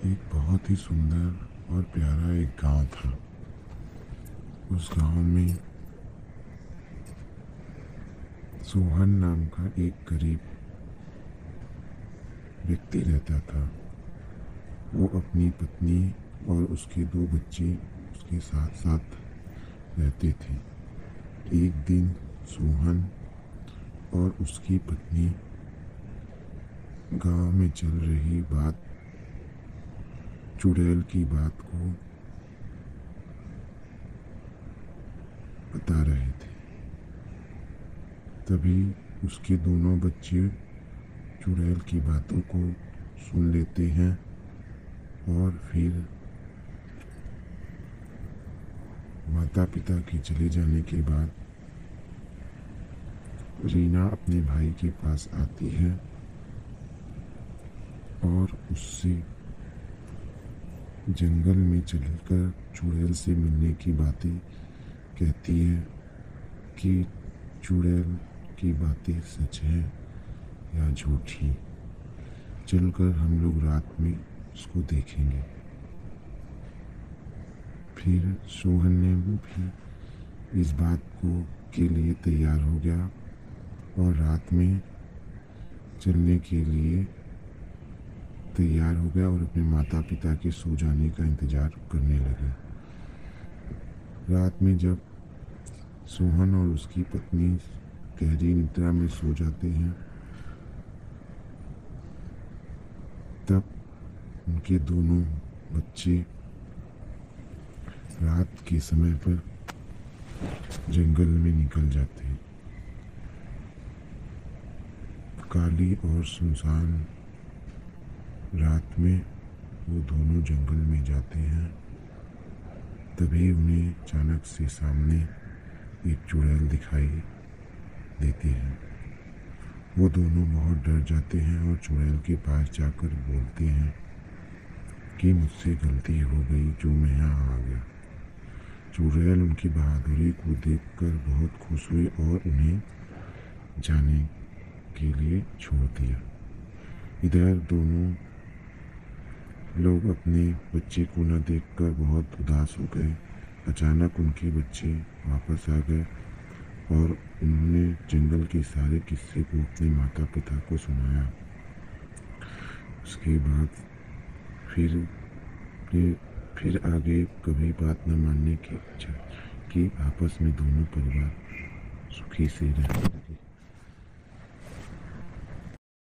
एक बहुत ही सुंदर और प्यारा एक गांव था। उस गांव में सोहन नाम का एक गरीब व्यक्ति रहता था। वो अपनी पत्नी और उसके दो बच्चे उसके साथ साथ रहते थे। एक दिन सोहन और उसकी पत्नी गांव में चल रही बात चुड़ैल की बात को बता रहे थे। तभी उसके दोनों बच्चे चुड़ैल की बातों को सुन लेते हैं और फिर माता पिता के चले जाने के बाद रीना अपने भाई के पास आती है और उससे जंगल में चलकर चुड़ैल से मिलने की बातें कहती है कि चुड़ैल की बातें सच है या झूठी। चलकर हम लोग रात में उसको देखेंगे। फिर सोहन ने भी इस बात को के लिए तैयार हो गया और रात में चलने के लिए तैयार हो गया और अपने माता पिता के सो जाने का इंतज़ार करने लगे। रात में जब सोहन और उसकी पत्नी गहरी निद्रा में सो जाते हैं तब उनके दोनों बच्चे रात के समय पर जंगल में निकल जाते हैं। काली और सुनसान रात में वो दोनों जंगल में जाते हैं। तभी उन्हें अचानक से सामने एक चुड़ैल दिखाई देती है। वो दोनों बहुत डर जाते हैं और चुड़ैल के पास जाकर बोलते हैं कि मुझसे गलती हो गई जो मैं यहाँ आ गया। चुड़ैल उनकी बहादुरी को देखकर बहुत खुश हुई और उन्हें जाने के लिए छोड़ दिया। इधर दोनों लोग अपने बच्चे को न देखकर बहुत उदास हो गए। अचानक उनके बच्चे वापस आ गए और उन्होंने जंगल के सारे किस्से को अपने माता पिता को सुनाया। उसके बाद फिर आगे कभी बात न मानने की इच्छा कि आपस में दोनों परिवार सुखी से रहने लगे।